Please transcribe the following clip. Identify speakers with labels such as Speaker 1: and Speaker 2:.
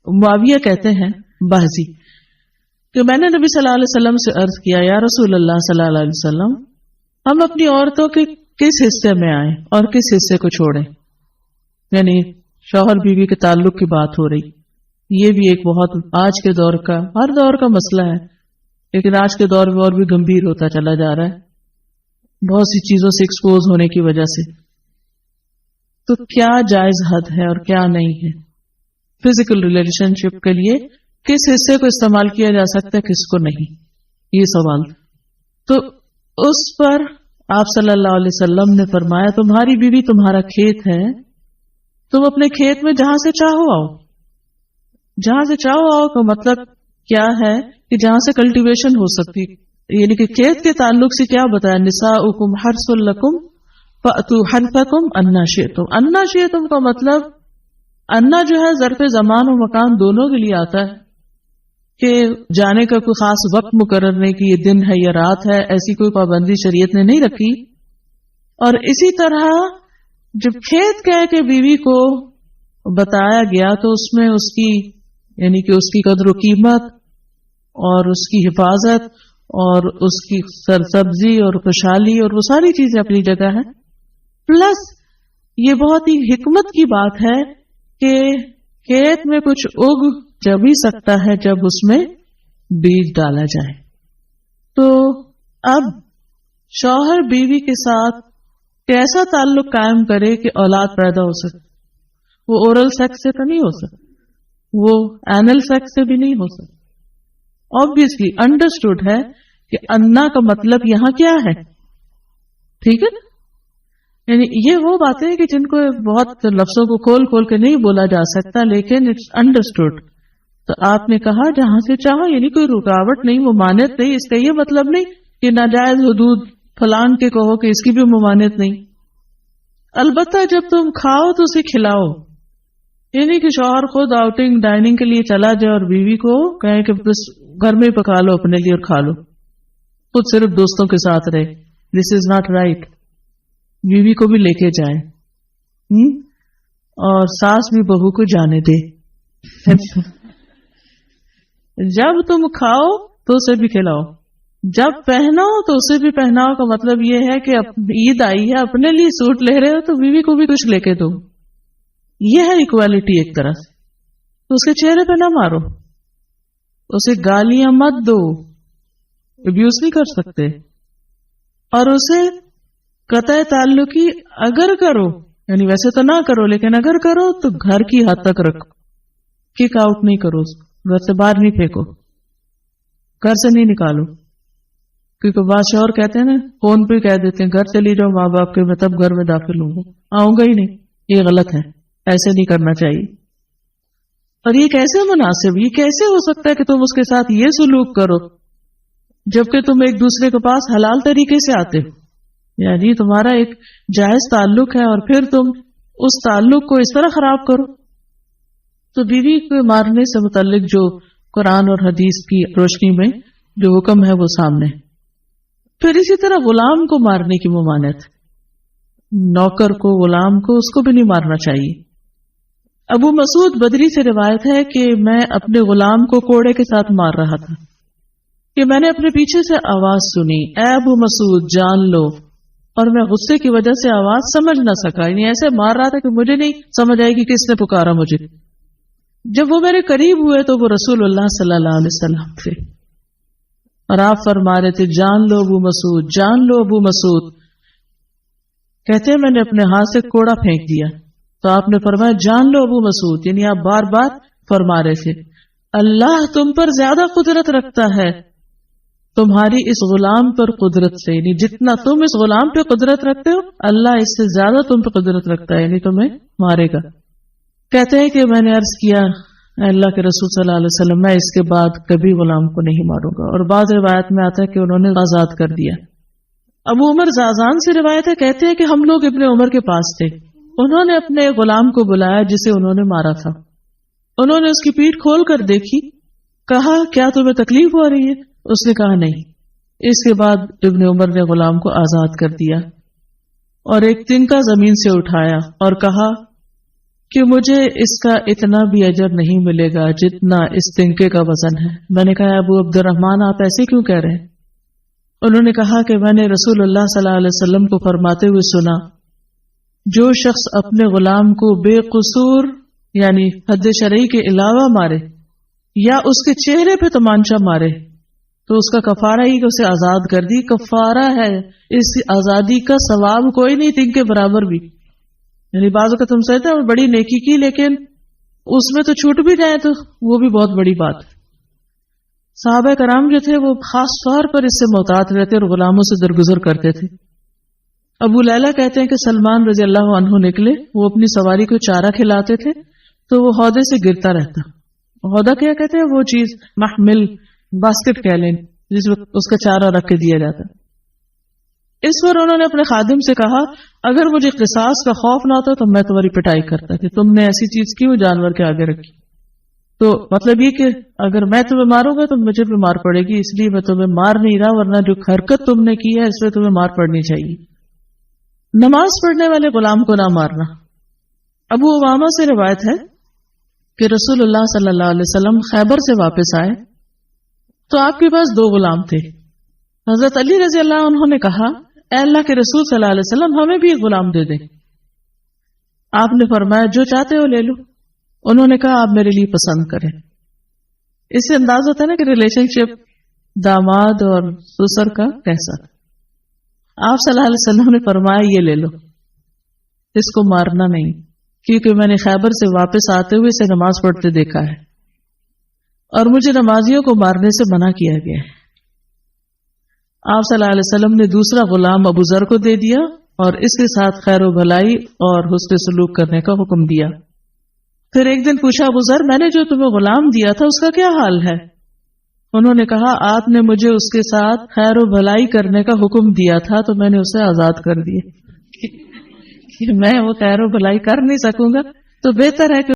Speaker 1: معاویہ کہتے ہیں باہزی کہ میں نے نبی صلی اللہ علیہ وسلم سے عرض کیا یا رسول اللہ صلی اللہ علیہ وسلم ہم اپنی عورتوں کے کس حصے میں آئیں اور کس حصے کو چھوڑیں. یعنی شوہر بیوی کے تعلق کی بات ہو رہی. یہ بھی ایک بہت آج کے دور کا ہر دور کا مسئلہ ہے لیکن آج کے دور میں اور بھی گمبھیر ہوتا چلا جا رہا ہے بہت سی چیزوں سے ایکسپوز ہونے کی وجہ سے. تو کیا جائز حد ہے اور کیا نہیں ہے فزیکل ریلیشن شپ کے لیے, کس حصے کو استعمال کیا جا سکتا ہے کس کو نہیں, یہ سوال. تو اس پر آپ صلی اللہ علیہ وسلم نے فرمایا تمہاری بیوی تمہارا کھیت ہے, تم اپنے کھیت میں جہاں سے چاہو آؤ. جہاں سے چاہو آؤ کا مطلب کیا ہے کہ جہاں سے کلٹیویشن ہو سکتی, یعنی کہ کھیت کے تعلق سے کیا بتایا نساؤکم حرث لکم فأتوا حرثکم انا شئتم. انا شئتم کا مطلب انا جو ہے ظرف زمان و مکان دونوں کے لیے آتا ہے کہ جانے کا کوئی خاص وقت مقرر نہیں کہ یہ دن ہے یا رات ہے, ایسی کوئی پابندی شریعت نے نہیں رکھی. اور اسی طرح جب کھیت کہہ کے بیوی کو بتایا گیا تو اس میں اس کی یعنی کہ اس کی قدر و قیمت اور اس کی حفاظت اور اس کی سرسبزی اور خوشحالی اور وہ ساری چیزیں اپنی جگہ ہیں. پلس یہ بہت ہی حکمت کی بات ہے کہ کھیت میں کچھ اگ جب ہی سکتا ہے جب اس میں بیج ڈالا جائے. تو اب شوہر بیوی کے ساتھ کیسا تعلق قائم کرے کہ اولاد پیدا ہو سکے. وہ اورل سیکس سے تو نہیں ہو سکتا, وہ اینل سیکس سے بھی نہیں ہو سکتا. obviously understood ہے کہ انا کا مطلب یہاں کیا ہے, ٹھیک ہے. یعنی یہ وہ باتیں کہ جن کو بہت لفظوں کو کھول کھول کے نہیں بولا جا سکتا لیکن اٹس انڈرسٹوڈ. تو آپ نے کہا جہاں سے چاہو, یعنی کوئی رکاوٹ نہیں, ممانعت نہیں. اس کا یہ مطلب نہیں کہ ناجائز حدود فلان کے کہو کہ اس کی بھی ممانعت نہیں. البتہ جب تم کھاؤ تو اسے کھلاؤ, یعنی کہ شوہر خود آؤٹنگ ڈائننگ کے لیے چلا جائے اور بیوی کو کہے کہ بس گھر میں پکا لو اپنے لیے اور کھا لو, خود صرف دوستوں کے ساتھ رہے. دس از ناٹ رائٹ. بیوی کو بھی لے کے جائے اور ساس بھی بہو کو جانے دے. جب تم کھاؤ تو اسے بھی کھلاؤ, جب پہناؤ تو اسے بھی پہناؤ. کا مطلب یہ ہے کہ عید آئی ہے اپنے لیے سوٹ لے رہے ہو تو بیوی کو بھی کچھ لے کے دو. یہ ہے اکوالٹی ایک طرح سے. تو اس کے چہرے پہ نہ مارو, اسے گالیاں مت دو, ابیوز نہیں کر سکتے. اور اسے قطع تعلقی اگر کرو, یعنی ویسے تو نہ کرو لیکن اگر کرو تو گھر کی حد تک رکھو, کک آؤٹ نہیں کرو, گھر سے باہر نہیں پھینکو, گھر سے نہیں نکالو. کیونکہ بادشاہ اور کہتے ہیں نا, فون پہ کہہ دیتے ہیں گھر چلی جاؤ ماں باپ کے, میں تب گھر میں داخل ہوں گا, آؤں گا ہی نہیں. یہ غلط ہے, ایسے نہیں کرنا چاہیے. اور یہ کیسے مناسب, یہ کیسے ہو سکتا ہے کہ تم اس کے ساتھ یہ سلوک کرو جبکہ تم ایک دوسرے کے پاس حلال طریقے سے آتے ہو. یعنی تمہارا ایک جائز تعلق ہے اور پھر تم اس تعلق کو اس طرح خراب کرو. تو بیوی کو مارنے سے متعلق جو قرآن اور حدیث کی روشنی میں جو حکم ہے وہ سامنے. پھر اسی طرح غلام کو مارنے کی ممانعت, نوکر کو, غلام کو, اس کو بھی نہیں مارنا چاہیے. ابو مسعود بدری سے روایت ہے کہ میں اپنے غلام کو کوڑے کے ساتھ مار رہا تھا کہ میں نے اپنے پیچھے سے آواز سنی, اے ابو مسعود جان لو, اور میں غصے کی وجہ سے آواز سمجھ نہ سکا. یعنی ایسے مار رہا تھا کہ مجھے نہیں سمجھ آئے گی کس نے پکارا مجھے. جب وہ میرے قریب ہوئے تو وہ رسول اللہ صلی اللہ علیہ وسلم تھے اور آپ فرما رہے تھے جان لو ابو مسعود, جان لو ابو مسعود. کہتے ہیں میں نے اپنے ہاتھ سے کوڑا پھینک دیا تو آپ نے فرمایا جان لو ابو مسعود. یعنی آپ بار بار فرما رہے تھے اللہ تم پر زیادہ قدرت رکھتا ہے تمہاری اس غلام پر قدرت سے. یعنی جتنا تم اس غلام پہ قدرت رکھتے ہو اللہ اس سے زیادہ تم پہ قدرت رکھتا ہے, یعنی تمہیں مارے گا. کہتے ہیں کہ میں نے عرض کیا اللہ کے رسول صلی اللہ علیہ وسلم میں اس کے بعد کبھی غلام کو نہیں ماروں گا. اور بعض روایت میں آتا ہے کہ انہوں نے آزاد کر دیا. ابو عمر زازان سے روایت ہے, کہتے ہیں کہ ہم لوگ ابن عمر کے پاس تھے, انہوں نے اپنے غلام کو بلایا جسے انہوں نے مارا تھا. انہوں نے اس کی پیٹھ کھول کر دیکھی, کہا کیا تمہیں تکلیف ہو رہی ہے؟ اس نے کہا نہیں. اس کے بعد ابن عمر نے غلام کو آزاد کر دیا اور ایک تنکا زمین سے اٹھایا اور کہا کہ مجھے اس کا اتنا بھی اجر نہیں ملے گا جتنا اس تنکے کا وزن ہے. میں نے کہا ابو عبد الرحمن آپ ایسے کیوں کہہ رہے ہیں؟ انہوں نے کہا کہ میں نے رسول اللہ صلی اللہ علیہ وسلم کو فرماتے ہوئے سنا جو شخص اپنے غلام کو بے قصور یعنی حد شرعی کے علاوہ مارے یا اس کے چہرے پہ تمانچہ مارے تو اس کا کفارہ ہی کہ اسے آزاد کر دی. کفارہ ہے، اس آزادی کا ثواب کوئی نہیں تنکے برابر بھی. یعنی بعض اوقات تم سمجھتے ہیں بڑی نیکی کی لیکن اس میں تو چھوٹ بھی جائے تو وہ بھی بہت بڑی بات. صحابہ کرام جو تھے وہ خاص طور پر اس سے محتاط رہتے اور غلاموں سے درگزر کرتے تھے. ابو لیلہ کہتے ہیں کہ سلمان رضی اللہ عنہ نکلے، وہ اپنی سواری کو چارہ کھلاتے تھے تو وہ ہودے سے گرتا رہتا. ہودہ کیا کہتے ہیں؟ وہ چیز محمل باسکٹ کہہ لیں جس میں اس کا چارہ رکھ کے دیا جاتا. اس پر انہوں نے اپنے خادم سے کہا اگر مجھے قصاص کا خوف نہ ہوتا تو میں تمہاری پٹائی کرتا کہ تم نے ایسی چیز کیوں جانور کے آگے رکھی. تو مطلب یہ کہ اگر میں تمہیں ماروں گا تو مجھے بھی مار پڑے گی، اس لیے میں تمہیں مار نہیں رہا، ورنہ جو حرکت تم نے کی ہے اس پہ تمہیں مار پڑنی چاہیے. نماز پڑھنے والے غلام کو نہ مارنا. ابو امامہ سے روایت ہے کہ رسول اللہ صلی اللہ علیہ وسلم خیبر سے واپس آئے تو آپ کے پاس 2 غلام تھے. حضرت علی رضی اللہ عنہ نے کہا اے اللہ کے رسول صلی اللہ علیہ وسلم ہمیں بھی ایک غلام دے دیں. آپ نے فرمایا جو چاہتے ہو لے لو. انہوں نے کہا آپ میرے لیے پسند کریں. اس سے انداز ہوتا ہے نا کہ ریلیشن شپ داماد اور سسر کا کیسا. آپ صلی اللہ علیہ وسلم نے فرمایا یہ لے لو، اس کو مارنا نہیں، کیونکہ میں نے خیبر سے واپس آتے ہوئے اسے نماز پڑھتے دیکھا ہے اور مجھے نمازیوں کو مارنے سے منع کیا گیا ہے. آپ صلی اللہ علیہ وسلم نے دوسرا غلام ابو ذر کو دے دیا اور اس کے ساتھ خیر و بھلائی اور حسن سلوک کرنے کا حکم دیا. پھر ایک دن پوچھا ابو ذر میں نے جو تمہیں غلام دیا تھا اس کا کیا حال ہے؟ انہوں نے کہا آپ نے مجھے اس کے ساتھ خیر و بھلائی کرنے کا حکم دیا تھا تو میں نے اسے آزاد کر دیا. کہ میں وہ خیر و بھلائی کر نہیں سکوں گا تو بہتر ہے کہ